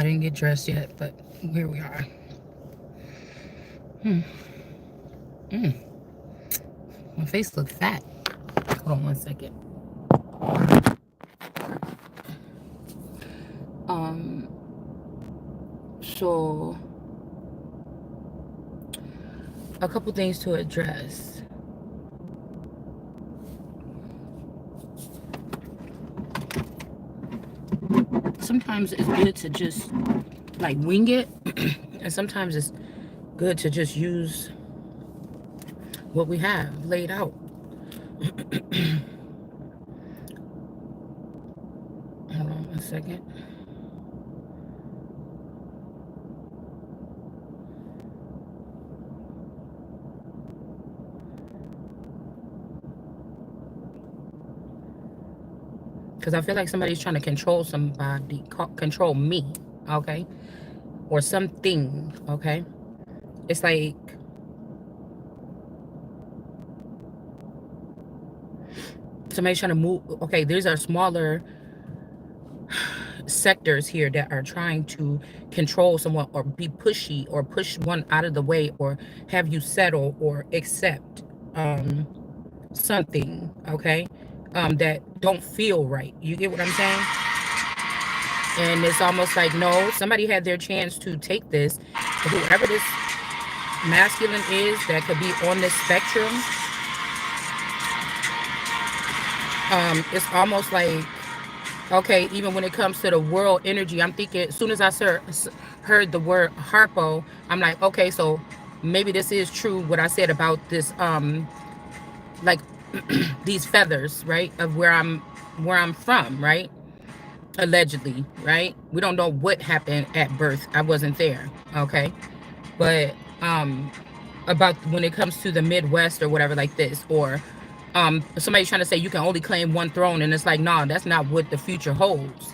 I didn't get dressed yet, but here we are. Hmm. Mm. My face looks fat. Hold on one second. Um. So, a couple things to address. Sometimes it's good to just like wing it, and sometimes it's good to just use what we have laid out. Hold on one second. Because I feel like somebody's trying to control somebody, control me, okay? Or something, okay? It's like somebody's trying to move. Okay, these are smaller sectors here that are trying to control someone or be pushy or push one out of the way or have you settle or accept something, okay, that don't feel right. You get what I'm saying? And it's almost like, no, somebody had their chance to take this. Whoever this masculine is that could be on this spectrum, it's almost like, okay, even when it comes to the world energy, I'm thinking, as soon as I heard the word harpo, I'm like, okay, so maybe this is true what I said about this, like these feathers, right, of where I'm from, right? Allegedly, right? We don't know what happened at birth. I wasn't there, okay? But about when it comes to the Midwest or whatever like this, or somebody's trying to say you can only claim one throne, and it's like, nah, that's not what the future holds.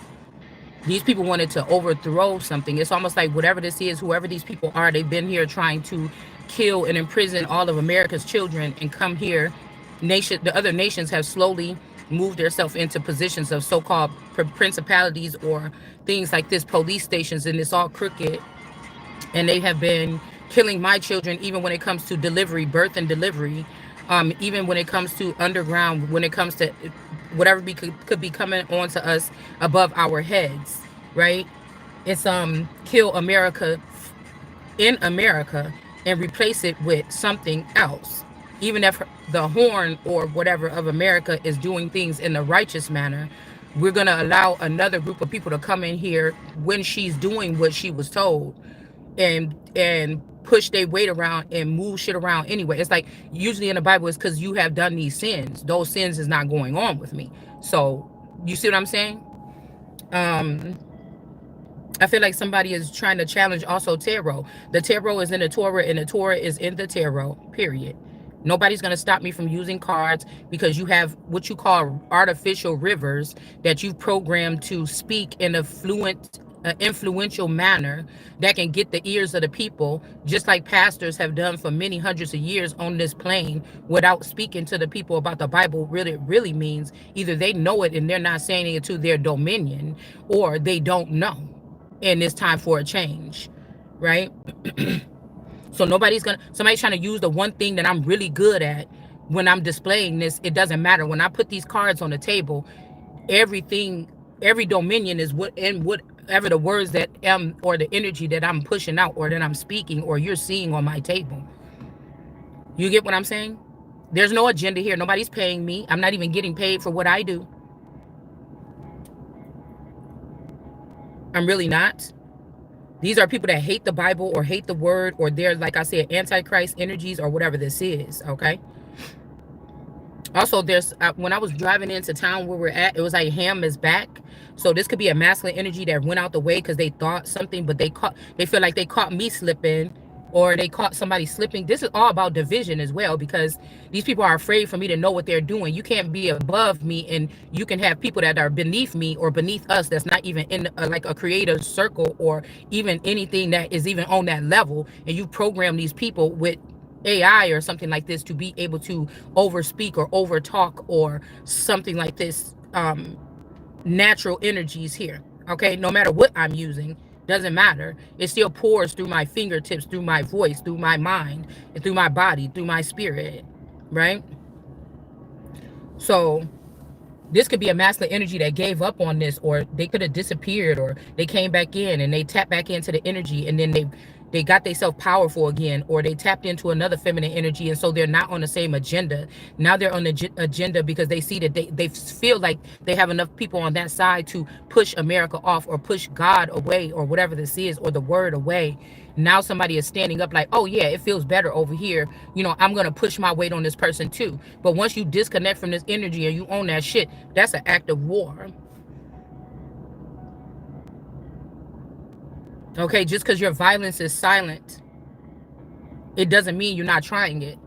These people wanted to overthrow something. It's almost like whatever this is, whoever these people are, they've been here trying to kill and imprison all of America's children and come here. The other nations have slowly moved themselves into positions of so-called principalities or things like this, police stations, and it's all crooked. And they have been killing my children, even when it comes to delivery, birth and delivery, even when it comes to underground, when it comes to whatever could be coming onto us above our heads, right? It's kill America in America and replace it with something else. Even if the horn or whatever of America is doing things in the righteous manner, we're going to allow another group of people to come in here when she's doing what she was told and push their weight around and move shit around anyway. It's like usually in the Bible it's because you have done these sins. Those sins is not going on with me. So you see what I'm saying? Um I feel like somebody is trying to challenge also tarot. The tarot is in the Torah and the Torah is in the tarot, period. Nobody's going to stop me from using cards because you have what you call artificial rivers that you've programmed to speak in a fluent, influential manner that can get the ears of the people, just like pastors have done for many hundreds of years on this plane without speaking to the people about the Bible. Really means either they know it and they're not saying it to their dominion, or they don't know and it's time for a change, right? So somebody's trying to use the one thing that I'm really good at when I'm displaying this. It doesn't matter. When I put these cards on the table, everything, every dominion is whatever the words that am or the energy that I'm pushing out or that I'm speaking or you're seeing on my table. You get what I'm saying? There's no agenda here. Nobody's paying me. I'm not even getting paid for what I do. I'm really not. These are people that hate the Bible or hate the word, or they're, like I said, antichrist energies or whatever this is, okay? Also, there's when I was driving into town where we're at, it was like Ham is back. So this could be a masculine energy that went out the way because they thought something, but they feel like they caught me slipping or they caught somebody slipping. This is all about division as well, because these people are afraid for me to know what they're doing. You can't be above me, and you can have people that are beneath me or beneath us that's not even in like a creative circle or even anything that is even on that level, and you program these people with AI or something like this to be able to overspeak or over talk or something like this. Natural energies here, okay, no matter what I'm using, Doesn't matter. It still pours through my fingertips, through my voice, through my mind, and through my body, through my spirit, right? So this could be a masculine energy that gave up on this, or they could have disappeared, or they came back in and they tapped back into the energy, and then they got themselves powerful again, or they tapped into another feminine energy, and so they're not on the same agenda. Now they're on the agenda because they see that they feel like they have enough people on that side to push America off, or push God away, or whatever this is, or the word away. Now somebody is standing up like, oh yeah, it feels better over here, I'm gonna push my weight on this person too. But once you disconnect from this energy and you own that shit, that's an act of war. Okay, just because your violence is silent, it doesn't mean you're not trying it.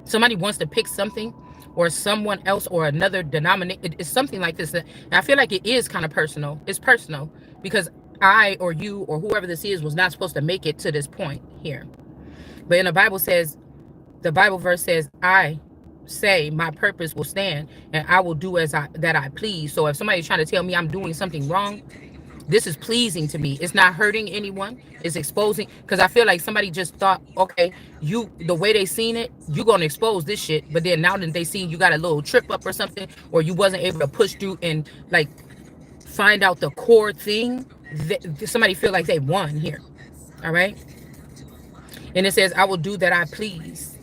Somebody wants to pick something, or someone else, or another denomination. It's something like this. And I feel like it is kind of personal. It's personal because I, or you, or whoever this is, was not supposed to make it to this point here. But in the Bible says, the Bible verse says, I say my purpose will stand, and I will do as I please. So if somebody's trying to tell me I'm doing something wrong, this is pleasing to me. It's not hurting anyone. It's exposing. Because I feel like somebody just thought, okay, the way they seen it, you gonna expose this shit. But then now that they seen you got a little trip up or something, or you wasn't able to push through and like find out the core thing, somebody feel like they won here. All right. And it says, I will do that I please.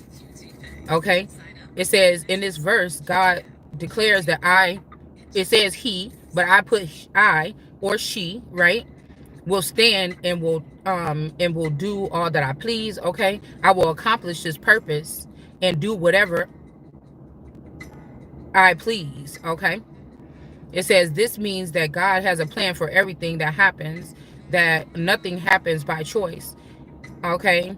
Okay. It says in this verse, God declares that it says he, but I put I or she, right? Will stand and will do all that I please. Okay. I will accomplish this purpose and do whatever I please. Okay. It says this means that God has a plan for everything that happens, that nothing happens by choice. Okay.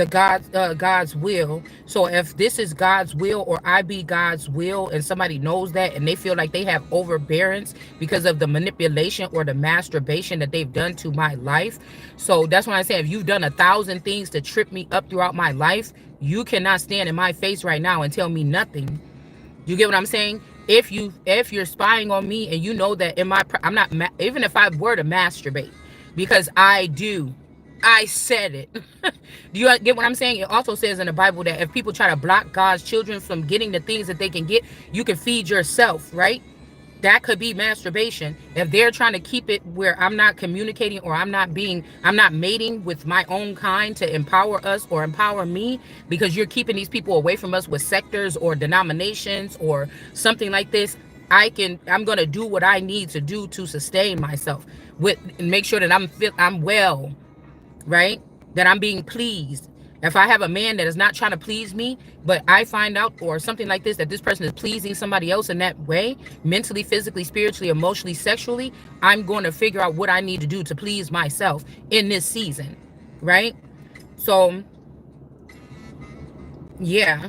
God's will. So if this is God's will, or I be God's will, and somebody knows that and they feel like they have overbearance because of the manipulation or the masturbation that they've done to my life. So that's why I say, if you've done 1,000 things to trip me up throughout my life, you cannot stand in my face right now and tell me nothing. You get what I'm saying? If you're spying on me, and you know that I'm not, even if I were to masturbate, because I said it. Do you get what I'm saying? It also says in the Bible that if people try to block God's children from getting the things that they can get, you can feed yourself, right? That could be masturbation. If they're trying to keep it where I'm not communicating, or I'm not mating with my own kind to empower us or empower me, because you're keeping these people away from us with sectors or denominations or something like this, I'm going to do what I need to do to sustain myself and make sure that I'm well, right? That I'm being pleased. If I have a man that is not trying to please me, but I find out, or something like this, that this person is pleasing somebody else in that way, mentally, physically, spiritually, emotionally, sexually, I'm going to figure out what I need to do to please myself in this season, right? So, yeah.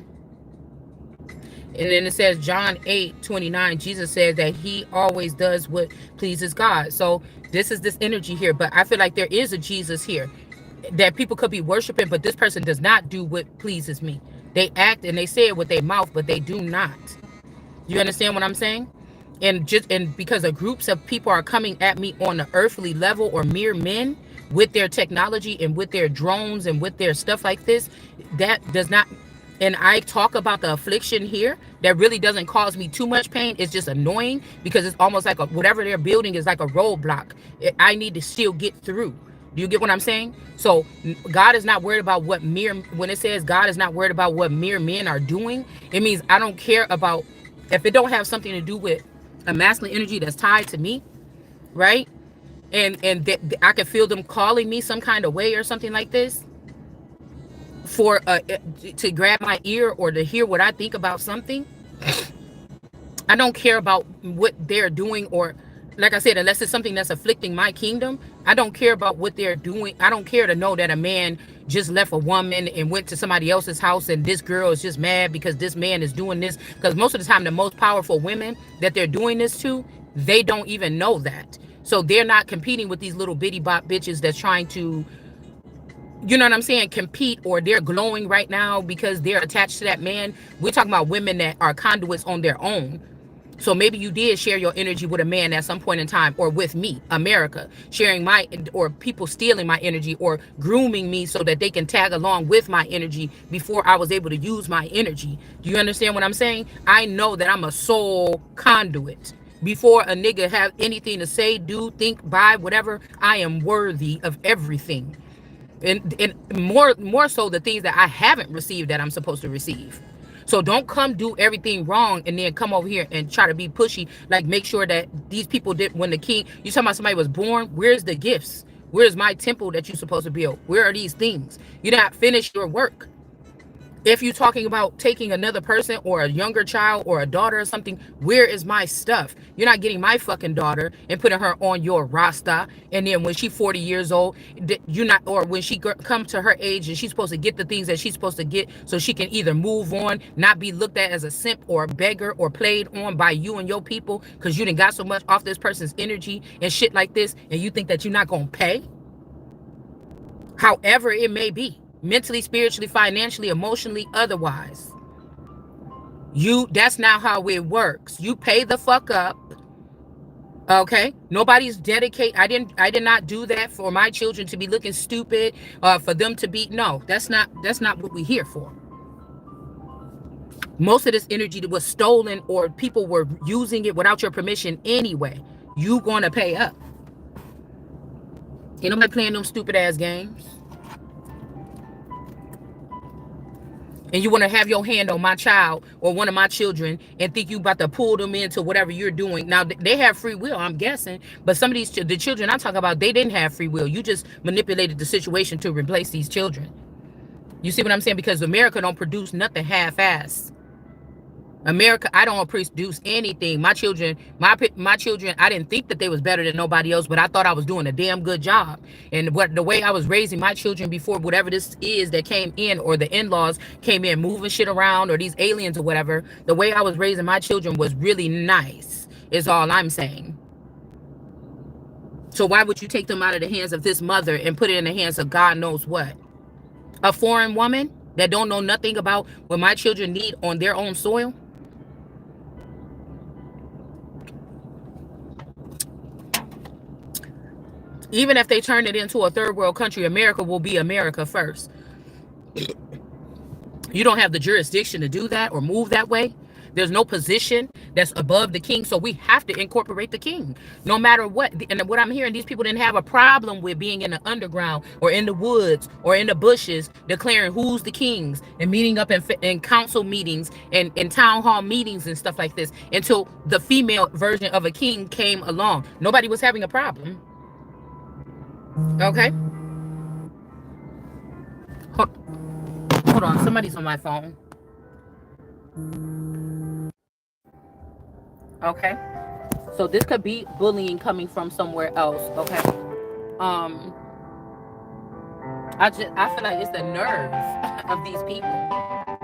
And then it says John 8:29, Jesus says that he always does what pleases God. So this is this energy here. But I feel like there is a Jesus here that people could be worshiping, but this person does not do what pleases me. They act and they say it with their mouth, but they do not. You understand what I'm saying? And because the groups of people are coming at me on the earthly level, or mere men with their technology and with their drones and with their stuff like this, that does not. And I talk about the affliction here that really doesn't cause me too much pain. It's just annoying because it's almost like whatever they're building is like a roadblock. I need to still get through. Do you get what I'm saying? So God is not worried about when it says God is not worried about what mere men are doing, it means I don't care about, if it don't have something to do with a masculine energy that's tied to me, right? And I can feel them calling me some kind of way or something like this, for to grab my ear or to hear what I think about something. I don't care about what they're doing, or like I said, unless it's something that's afflicting my kingdom, I don't care about what they're doing. I don't care to know that a man just left a woman and went to somebody else's house, and this girl is just mad because this man is doing this. Because most of the time, the most powerful women that they're doing this to, they don't even know that. So they're not competing with these little bitty bop bitches that's trying to, you know what I'm saying, compete, or they're glowing right now because they're attached to that man. We're talking about women that are conduits on their own. So maybe you did share your energy with a man at some point in time, or with me, America, sharing my, or people stealing my energy or grooming me so that they can tag along with my energy before I was able to use my energy. Do you understand what I'm saying? I know that I'm a soul conduit. Before a nigga have anything to say, do, think, buy, whatever, I am worthy of everything. And more so the things that I haven't received that I'm supposed to receive. So don't come do everything wrong and then come over here and try to be pushy. Like, make sure that these people did, when the king, you talking about somebody was born, where's the gifts? Where's my temple that you're supposed to build? Where are these things? You not finished your work. If you're talking about taking another person or a younger child or a daughter or something, where is my stuff? You're not getting my fucking daughter and putting her on your roster. And then when she's 40 years old, you're not, or when she comes to her age and she's supposed to get the things that she's supposed to get so she can either move on, not be looked at as a simp or a beggar or played on by you and your people because you done got so much off this person's energy and shit like this, and you think that you're not going to pay? However it may be, mentally, spiritually, financially, emotionally, otherwise. That's not how it works. You pay the fuck up. Okay, nobody's dedicate. I did not do that for my children to be looking stupid, for them to be, no, that's not what we're here for. Most of this energy that was stolen, or people were using it without your permission anyway. You gonna pay up. Ain't nobody playing them stupid ass games. And you want to have your hand on my child or one of my children and think you about to pull them into whatever you're doing. Now, they have free will, I'm guessing. But some of these, the children I talk about, they didn't have free will. You just manipulated the situation to replace these children. You see what I'm saying? Because America don't produce nothing half-assed. America, I don't produce anything. My children, my children, I didn't think that they was better than nobody else, but I thought I was doing a damn good job. And the way I was raising my children before whatever this is that came in, or the in-laws came in moving shit around, or these aliens or whatever, the way I was raising my children was really nice, is all I'm saying. So why would you take them out of the hands of this mother and put it in the hands of God knows what? A foreign woman that don't know nothing about what my children need on their own soil? Even if they turn it into a third world country, America will be America first. You don't have the jurisdiction to do that or move that way. There's no position that's above the king. So we have to incorporate the king no matter what. And what I'm hearing, these people didn't have a problem with being in the underground or in the woods or in the bushes declaring who's the kings and meeting up in council meetings and in town hall meetings and stuff like this until the female version of a king came along. Nobody was having a problem. Okay. Hold on. Somebody's on my phone. Okay. So this could be bullying coming from somewhere else. Okay. I feel like it's the nerves of these people.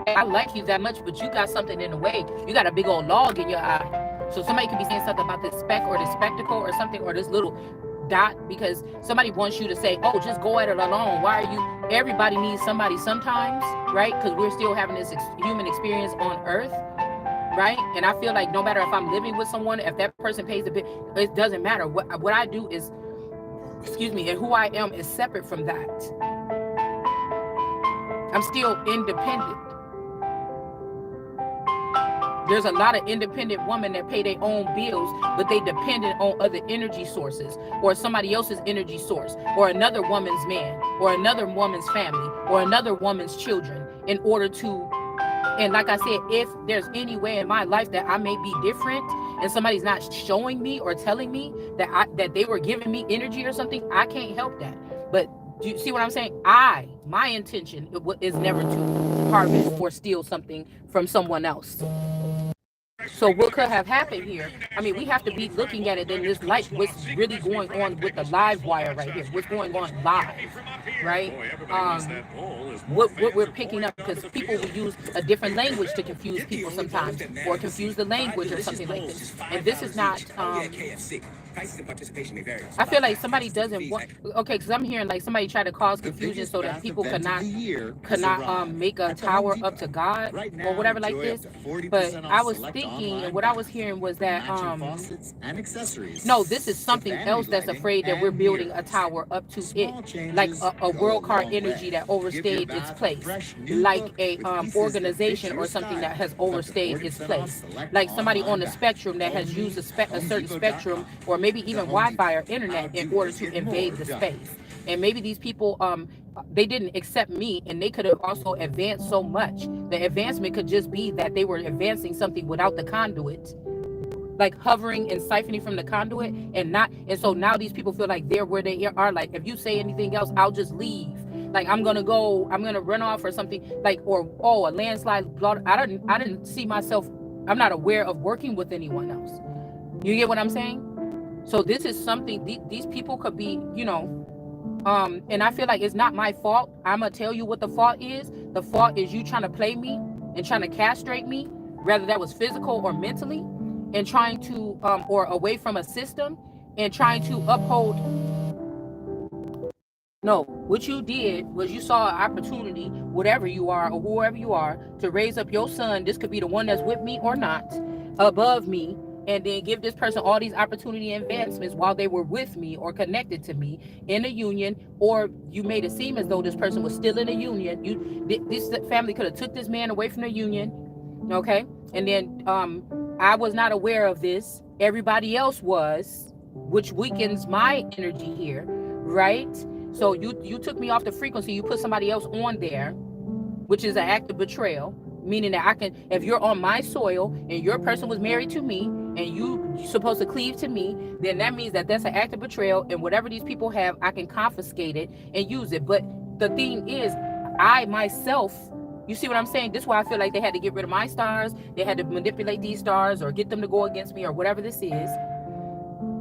I like you that much, but you got something in the way. You got a big old log in your eye. So somebody could be saying something about this speck or this spectacle or something, or this little dot, because somebody wants you to say, oh, just go at it alone. Why are you? Everybody needs somebody sometimes, right? Because we're still having this human experience on earth, right? And I feel like no matter if I'm living with someone, if that person pays the bill, it doesn't matter. What I do is, excuse me, and who I am is separate from that. I'm still independent. There's a lot of independent women that pay their own bills, but they dependent on other energy sources, or somebody else's energy source, or another woman's man, or another woman's family, or another woman's children, in order to, and like I said, if there's any way in my life that I may be different and somebody's not showing me or telling me that they were giving me energy or something, I can't help that. But do you see what I'm saying? My intention is never to harvest or steal something from someone else. So what could have happened here? I mean, we have to be looking at it in this light. What's really going on with the live wire right here? What's going on live, right? What we're picking up, because people will use a different language to confuse people sometimes, or confuse the language or something like this. And this is not I feel like somebody doesn't want. Okay, because I'm hearing like somebody try to cause confusion so that people cannot make a tower up to God or whatever like this. But I was thinking, and what I was hearing was that no, this is something else that's afraid that we're building a tower up to it, like a world card energy that overstayed its place, like a organization or something that has overstayed its place, like somebody on the spectrum that has used a certain spectrum or maybe even Wi-Fi or internet in order to invade the space. And maybe these people they didn't accept me, and they could have also advanced so much. The advancement could just be that they were advancing something without the conduit, like hovering and siphoning from the conduit, and so now these people feel like they're where they are. Like, if you say anything else, I'll just leave. Like, I'm gonna run off or something, like, or a landslide. I didn't see myself. I'm not aware of working with anyone else. You get what I'm saying? So this is something these people could be, and I feel like it's not my fault. I'm gonna tell you what the fault is. The fault is you trying to play me and trying to castrate me, whether that was physical or mentally, and trying to or away from a system and trying to uphold. No, what you did was you saw an opportunity, whatever you are or whoever you are, to raise up your son. This could be the one that's with me or not, above me, and then give this person all these opportunity advancements while they were with me or connected to me in a union. Or you made it seem as though this person was still in a union. This family could have took this man away from the union, okay? And then I was not aware of this. Everybody else was, which weakens my energy here, right? So you took me off the frequency. You put somebody else on there, which is an act of betrayal, meaning that if you're on my soil and your person was married to me and you're supposed to cleave to me, then that means that's an act of betrayal, and whatever these people have, I can confiscate it and use it. But the thing is, I myself, you see what I'm saying? This is why I feel like they had to get rid of my stars. They had to manipulate these stars or get them to go against me or whatever this is.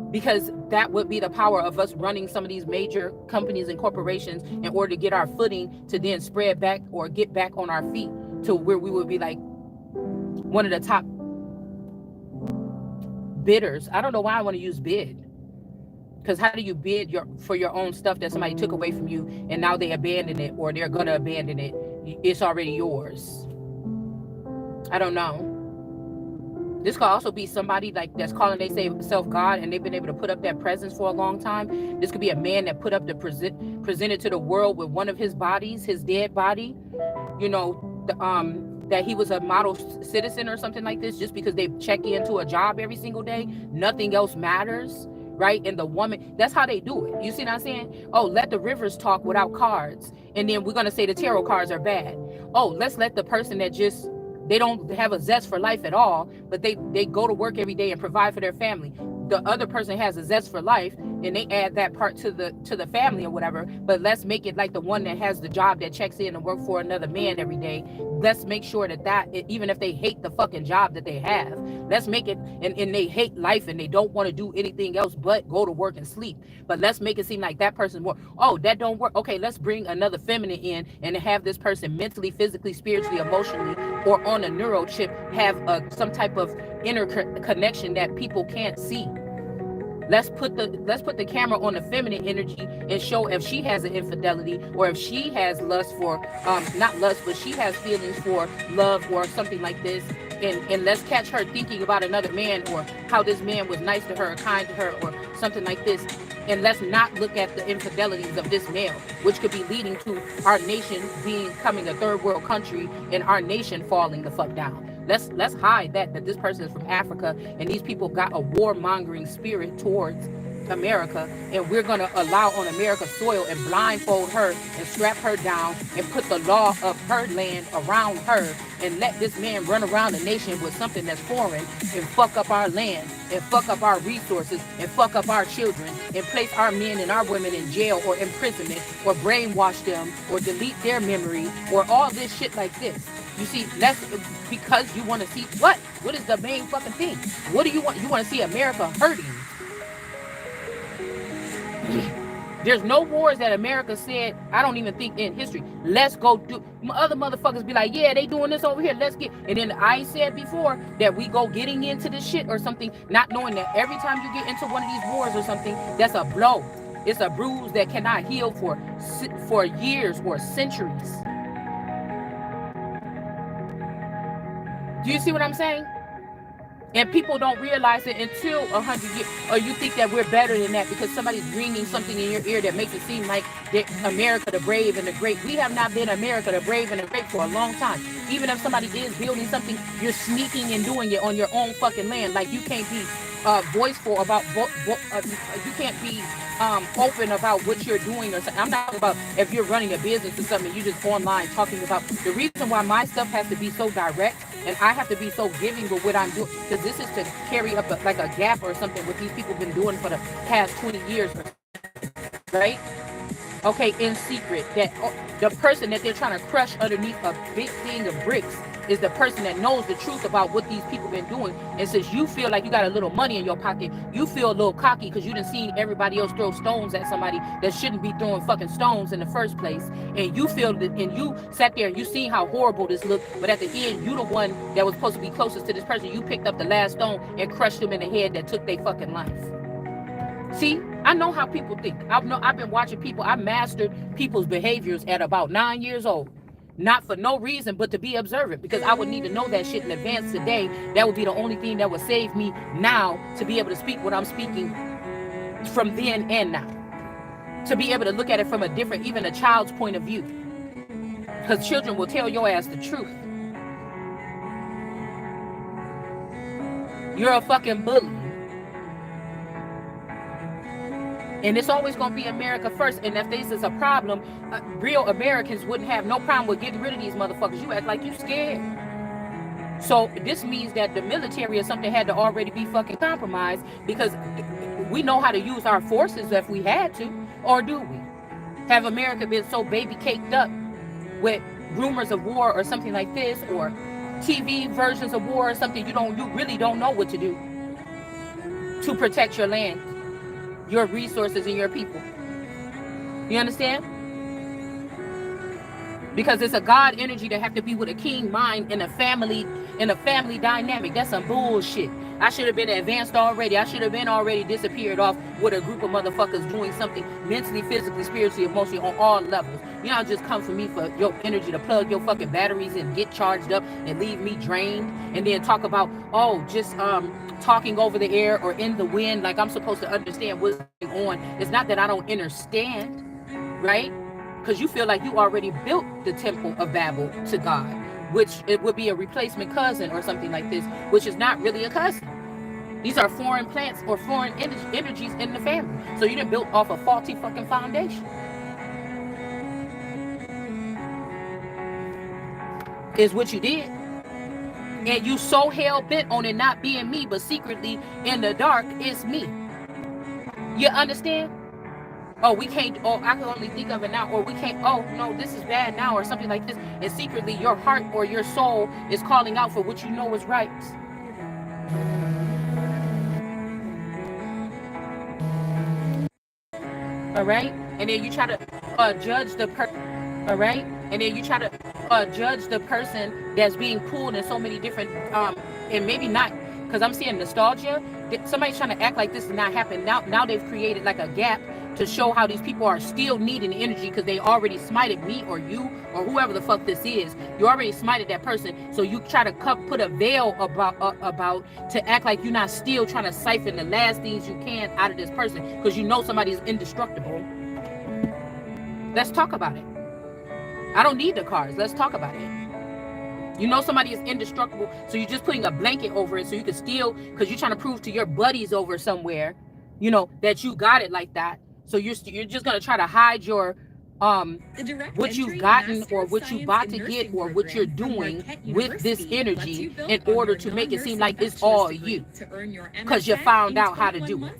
Because that would be the power of us running some of these major companies and corporations in order to get our footing to then spread back or get back on our feet to where we would be like one of the top bidders. I don't know why I want to use bid. Because how do you bid for your own stuff that somebody took away from you and now they abandon it, or they're going to abandon it? It's already yours. I don't know. This could also be somebody like that's calling themselves God, and they've been able to put up that presence for a long time. This could be a man that put up presented to the world with one of his bodies, his dead body, that he was a model citizen or something like this, just because they check into a job every single day. Nothing else matters, right? And the woman, that's how they do it. You see what I'm saying? Oh, let the rivers talk without cards. And then we're going to say the tarot cards are bad. Oh, let's let the person that just, they don't have a zest for life at all, but they go to work every day and provide for their family. The other person has a zest for life, and they add that part to the family or whatever. But let's make it like the one that has the job that checks in and work for another man every day. Let's make sure that even if they hate the fucking job that they have, let's make it, and they hate life and they don't want to do anything else but go to work and sleep. But let's make it seem like that person's more, oh, that don't work. Okay, let's bring another feminine in and have this person mentally, physically, spiritually, emotionally, or on a neuro chip have some type of inner connection that people can't see. Let's put the camera on the feminine energy and show if she has an infidelity, or if she has lust for not lust, but she has feelings for love or something like this. And let's catch her thinking about another man, or how this man was nice to her or kind to her or something like this. And let's not look at the infidelities of this male, which could be leading to our nation becoming a third world country and our nation falling the fuck down. Let's hide that this person is from Africa and these people got a warmongering spirit towards America, and we're going to allow on America's soil and blindfold her and strap her down and put the law of her land around her and let this man run around the nation with something that's foreign and fuck up our land and fuck up our resources and fuck up our children and place our men and our women in jail or imprisonment or brainwash them or delete their memory or all this shit like this. You see, that's because you want to see what is the main fucking thing? What do you want? You want to see America hurting. There's no wars that America said, I don't even think in history, let's go do. Other motherfuckers be like, yeah, they doing this over here, let's get. And then I said before that we go getting into this shit or something, not knowing that every time you get into one of these wars or something, that's a blow. It's a bruise that cannot heal for years or centuries. Do you see what I'm saying? And people don't realize it until 100 years. Or you think that we're better than that because somebody's bringing something in your ear that makes it seem like America the brave and the great. We have not been America the brave and the great for a long time. Even if somebody is building something, you're sneaking and doing it on your own fucking land. Like you can't be voiceful about, you can't be open about what you're doing or something. I'm not talking about if you're running a business or something, you just online talking about. The reason why my stuff has to be so direct and I have to be so giving with what I'm doing, because this is to carry up like a gap or something what these people have been doing for the past 20 years, right? Okay, in secret, that the person that they're trying to crush underneath a big thing of bricks is the person that knows the truth about what these people been doing. And since you feel like you got a little money in your pocket, you feel a little cocky because you done seen everybody else throw stones at somebody that shouldn't be throwing fucking stones in the first place. And you feel that, and you sat there and you seen how horrible this looked, but at the end, you the one that was supposed to be closest to this person. You picked up the last stone and crushed them in the head that took their fucking life. See, I know how people think. I've been watching people. I mastered people's behaviors at about 9 years old. Not for no reason, but to be observant, because I would need to know that shit in advance today. That would be the only thing that would save me now to be able to speak what I'm speaking from then and now. To be able to look at it from a different, even a child's point of view. Because children will tell your ass the truth. You're a fucking bully. And it's always going to be America first. And if this is a problem, real Americans wouldn't have no problem with getting rid of these motherfuckers. You act like you scared. So this means that the military or something had to already be fucking compromised, because we know how to use our forces if we had to. Or do we? Have America been so baby caked up with rumors of war or something like this, or TV versions of war or something, you really don't know what to do to protect your land, your resources, and your people. You understand? Because it's a God energy that have to be with a king mind in a family dynamic. That's some bullshit. I should have been advanced already. I should have been already disappeared off with a group of motherfuckers doing something mentally, physically, spiritually, emotionally on all levels. You don't just come for me for your energy to plug your fucking batteries and get charged up and leave me drained, and then talk about, just talking over the air or in the wind like I'm supposed to understand what's going on. It's not that I don't understand, right? Because you feel like you already built the temple of Babel to God, which it would be a replacement cousin or something like this, which is not really a cousin. These are foreign plants or foreign energies in the family. So you done built off a faulty fucking foundation. Is what you did. And you so hell-bent on it not being me, but secretly in the dark, it's me. You understand? Oh, we can't, I can only think of it now, or we can't, no, this is bad now, or something like this. And secretly your heart or your soul is calling out for what you know is right. All right? And then you try to judge the person. All right? And then you try to judge the person that's being pulled in so many different, and maybe not, because I'm seeing nostalgia. Somebody's trying to act like this did not happen. Now they've created like a gap to show how these people are still needing energy, because they already smited me or you or whoever the fuck this is. You already smited that person, so you try to put a veil about to act like you're not still trying to siphon the last things you can out of this person, because you know somebody is indestructible. Let's talk about it. I don't need the cards. Let's talk about it. You know somebody is indestructible, so you're just putting a blanket over it so you can steal, because you're trying to prove to your buddies over somewhere, that you got it like that. So you're just gonna try to hide your what you've gotten or what you about to get or what you're doing with this energy in order to make it seem like it's all you, because you found out how to do it.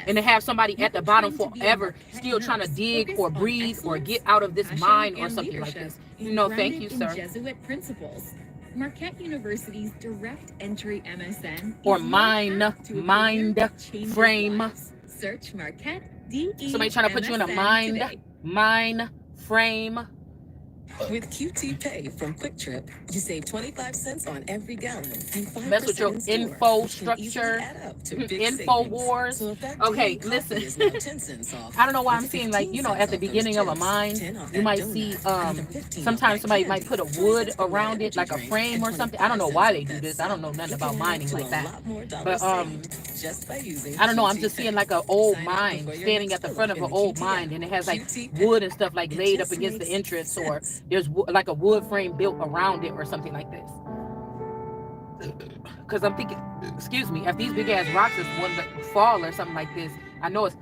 And to have somebody at the bottom forever still trying to dig or breathe or get out of this mind or something like this. Thank you, sir. Jesuit principles. Marquette University's direct entry MSN or mind frame. Search Marquette Somebody trying to put you in a mind frame. With QT Pay from Quick Trip, you save 25 cents on every gallon and 5% Mess with your in store, info which can easily structure. add up to big Info savings. wars. So if that Okay, daily coffee listen. is now 10 cents off, I don't know why I'm with seeing, like, 15 you know, cents at the off those beginning of a chips, mind, 10 off you that might see donut, another 15 off sometimes that somebody might candy, put a 20 wood cents from that around it, energy like a drink, frame and or something. I don't 25 know cents why off they do that this. I don't soda. know nothing It can about add up mining to like a that. lot more dollars But saved just by using I don't know. I'm QT just seeing Pay. like an old Sign up mine before your standing next at the fill front up of in an the old QT mine, app. and it has like QT Pay. wood and stuff like It laid up just against the makes entrance, or sense. there's like a wood frame built around it or something like this. Because I'm thinking, excuse me, if these big ass rocks is one to fall or something like this, I know it's